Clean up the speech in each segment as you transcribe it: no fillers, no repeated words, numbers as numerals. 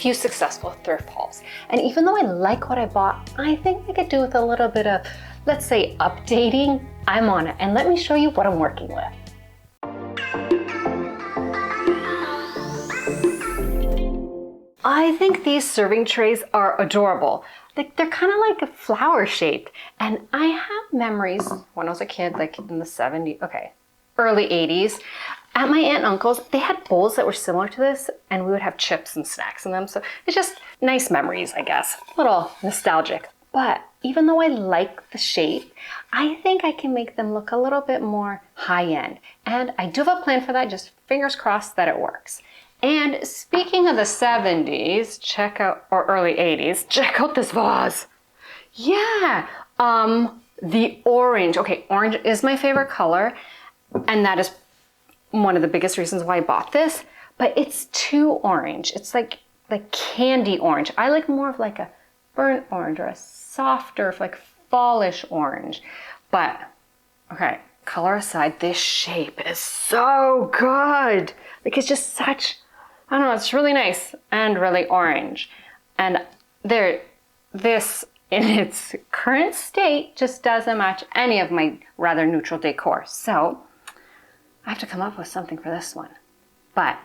few successful thrift hauls. And even though I like what I bought, I think I could do with a little bit of, let's say, updating. I'm on it, and let me show you what I'm working with. I think these serving trays are adorable. Like, they're kind of like a flower shaped. And I have memories when I was a kid, like in the 70s, early 80s, at my aunt and uncle's, they had bowls that were similar to this, and we would have chips and snacks in them. So it's just nice memories, I guess. A little nostalgic. But even though I like the shape, I think I can make them look a little bit more high-end. And I do have a plan for that, just fingers crossed that it works. And speaking of the 70s, or early 80s, check out this vase. Yeah, the orange. Okay, orange is my favorite color, and that is one of the biggest reasons why I bought this, but it's too orange. It's like candy orange. I like more of like a burnt orange or a softer, like fallish orange. But, okay, color aside, this shape is so good. Like, it's just such, I don't know, it's really nice and really orange. And this in its current state just doesn't match any of my rather neutral decor. So I have to come up with something for this one. But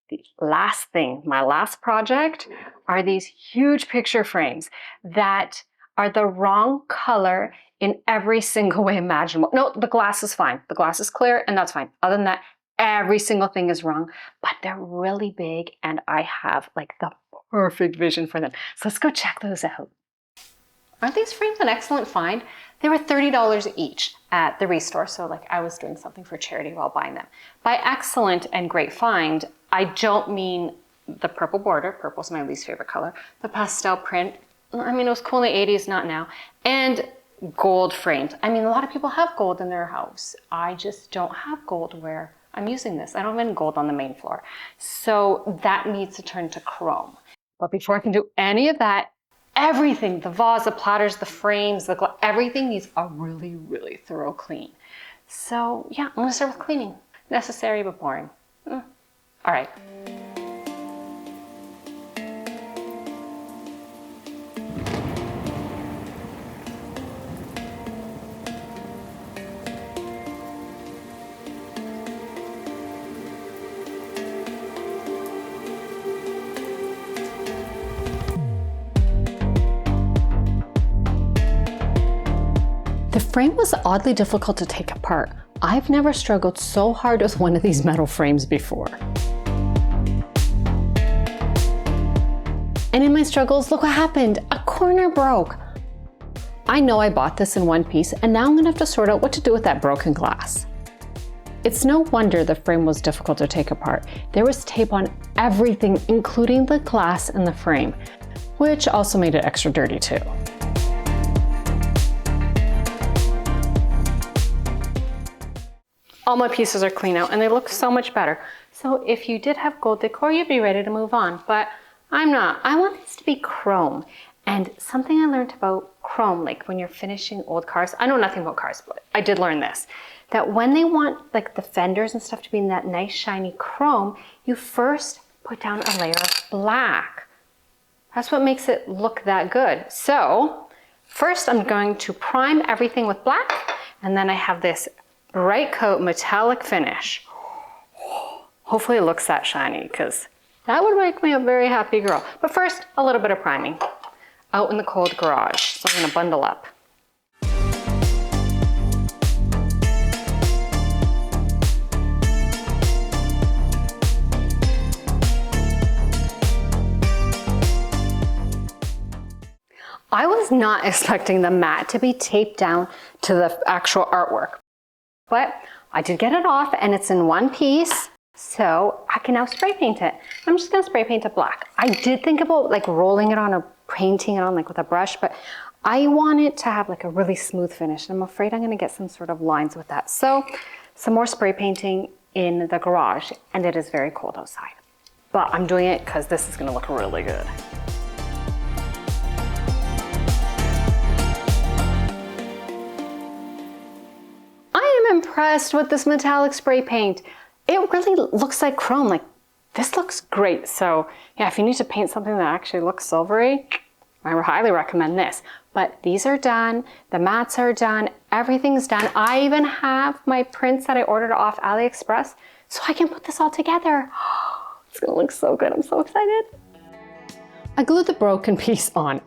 the last thing, my last project, are these huge picture frames that are the wrong color in every single way imaginable. No, the glass is fine. The glass is clear, and that's fine. Other than that, every single thing is wrong, but they're really big, and I have like the perfect vision for them. So let's go check those out. Aren't these frames an excellent find? They were $30 each at the Restore, so like I was doing something for charity while buying them. By excellent and great find, I don't mean the purple border. Purple's my least favorite color. The pastel print, I mean, it was cool in the 80s, not now. And gold frames. I mean, a lot of people have gold in their house. I just don't have gold where I'm using this. I don't have any gold on the main floor. So that needs to turn to chrome. But before I can do any of that, everything, the vase, the platters, the frames, everything needs a really, really thorough clean. So yeah, I'm gonna start with cleaning. Necessary but boring. All right. The frame was oddly difficult to take apart. I've never struggled so hard with one of these metal frames before. And in my struggles, look what happened. A corner broke. I know I bought this in one piece, and now I'm gonna have to sort out what to do with that broken glass. It's no wonder the frame was difficult to take apart. There was tape on everything, including the glass and the frame, which also made it extra dirty too. All my pieces are clean out and they look so much better. So if you did have gold decor, you'd be ready to move on, but I'm not. I want these to be chrome. And something I learned about chrome, like when you're finishing old cars, I know nothing about cars, but I did learn this, that when they want like the fenders and stuff to be in that nice shiny chrome, you first put down a layer of black. That's what makes it look that good. So first I'm going to prime everything with black, and then I have this bright coat metallic finish. Hopefully it looks that shiny, because that would make me a very happy girl. But first, a little bit of priming out in the cold garage. So I'm gonna bundle up. I was not expecting the mat to be taped down to the actual artwork, but I did get it off and it's in one piece, so I can now spray paint it. I'm just gonna spray paint it black. I did think about like rolling it on or painting it on like with a brush, but I want it to have like a really smooth finish. I'm afraid I'm gonna get some sort of lines with that. So some more spray painting in the garage, and it is very cold outside. But I'm doing it because this is gonna look really good. I am impressed with this metallic spray paint. It really looks like chrome, like This looks great. So yeah, if you need to paint something that actually looks silvery, I would highly recommend this. But these are done, the mats are done, everything's done. I even have my prints that I ordered off AliExpress, so I can put this all together. It's gonna look so good, I'm so excited. I glued the broken piece on.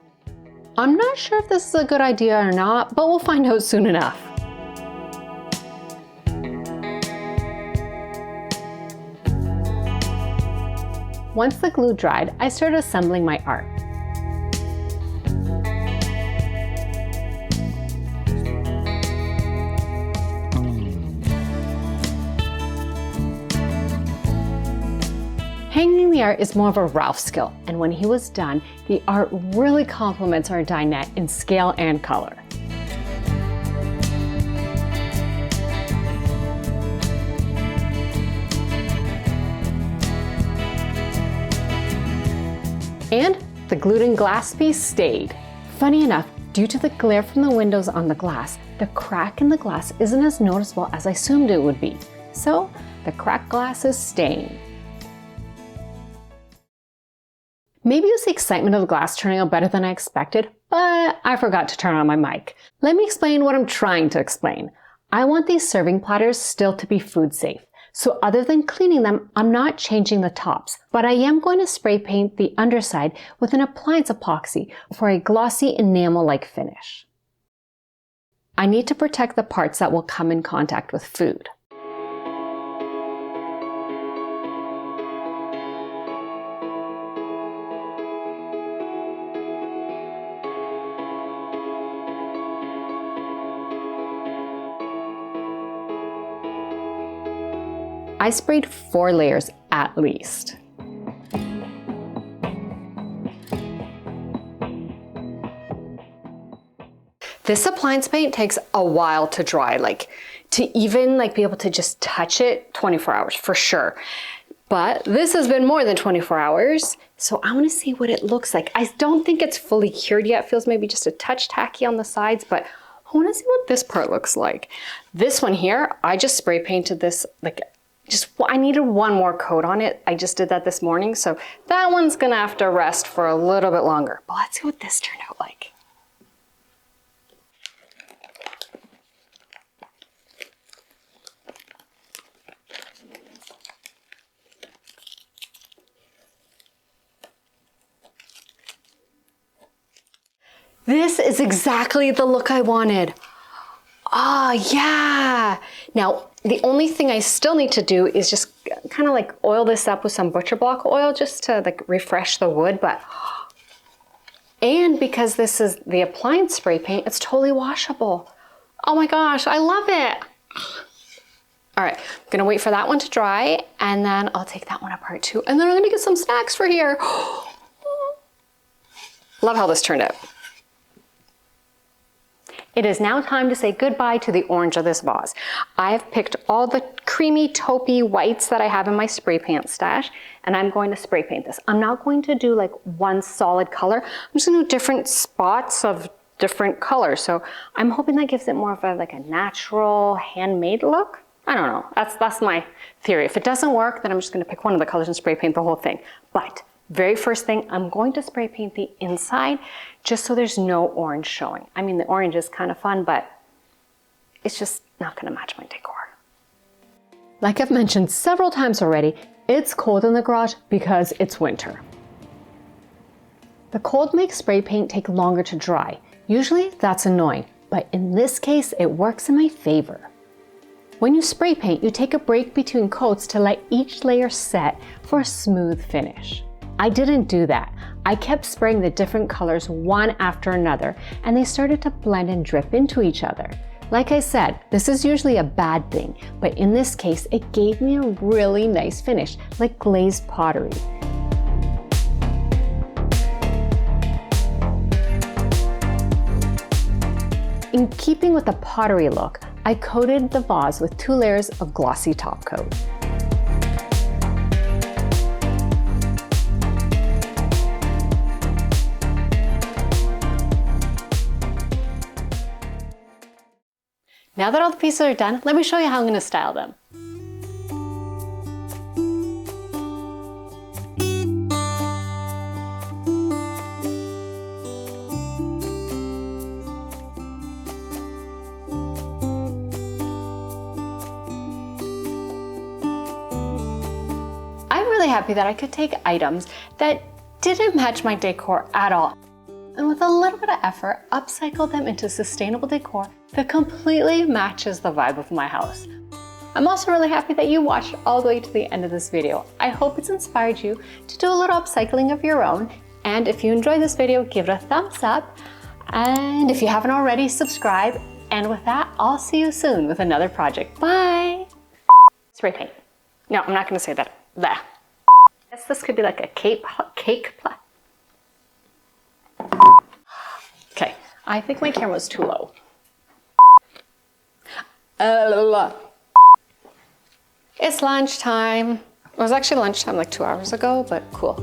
I'm not sure if this is a good idea or not, but we'll find out soon enough. Once the glue dried, I started assembling my art. Hanging the art is more of a Ralph skill, and when he was done, the art really complements our dinette in scale and color. And the glued-in glass piece stayed. Funny enough, due to the glare from the windows on the glass, the crack in the glass isn't as noticeable as I assumed it would be. So the cracked glass is staying. Maybe it was the excitement of the glass turning out better than I expected, but I forgot to turn on my mic. Let me explain what I'm trying to explain. I want these serving platters still to be food safe. So other than cleaning them, I'm not changing the tops, but I am going to spray paint the underside with an appliance epoxy for a glossy enamel-like finish. I need to protect the parts that will come in contact with food. I sprayed 4 layers at least. This appliance paint takes a while to dry, to even be able to just touch it, 24 hours for sure. But this has been more than 24 hours, so I want to see what it looks like. I don't think it's fully cured yet. It feels maybe just a touch tacky on the sides, but I want to see what this part looks like. This one here, I just spray painted this I needed one more coat on it. I just did that this morning, so that one's gonna have to rest for a little bit longer. But let's see what this turned out like. This is exactly the look I wanted. Ah, yeah. Now, the only thing I still need to do is just kind of oil this up with some butcher block oil just to refresh the wood, and because this is the appliance spray paint, it's totally washable. Oh my gosh, I love it. All right, I'm gonna wait for that one to dry, and then I'll take that one apart too, and then I'm gonna get some snacks for here. Love how this turned out. It is now time to say goodbye to the orange of this vase. I've picked all the creamy taupey whites that I have in my spray paint stash, and I'm going to spray paint this. I'm not going to do one solid color. I'm just gonna do different spots of different colors. So I'm hoping that gives it more of a natural handmade look. I don't know, that's my theory. If it doesn't work, then I'm just gonna pick one of the colors and spray paint the whole thing. But very first thing, I'm going to spray paint the inside just so there's no orange showing. I mean, the orange is kind of fun, but it's just not gonna match my decor. Like I've mentioned several times already, it's cold in the garage because it's winter. The cold makes spray paint take longer to dry. Usually that's annoying, but in this case, it works in my favor. When you spray paint, you take a break between coats to let each layer set for a smooth finish. I didn't do that. I kept spraying the different colors one after another, and they started to blend and drip into each other. Like I said, this is usually a bad thing, but in this case, it gave me a really nice finish, like glazed pottery. In keeping with the pottery look, I coated the vase with 2 layers of glossy top coat. Now that all the pieces are done, let me show you how I'm going to style them. happy that I could take items that didn't match my decor at all, and with a little bit of effort, upcycle them into sustainable decor that completely matches the vibe of my house. I'm also really happy that you watched all the way to the end of this video. I hope it's inspired you to do a little upcycling of your own. And if you enjoyed this video, give it a thumbs up. And if you haven't already, subscribe. And with that, I'll see you soon with another project. Bye. Spray paint. No, I'm not gonna say that. Blah. I guess this could be like a cake plat. Okay, I think my camera's too low. It's lunchtime. It was actually lunchtime like 2 hours ago, but cool.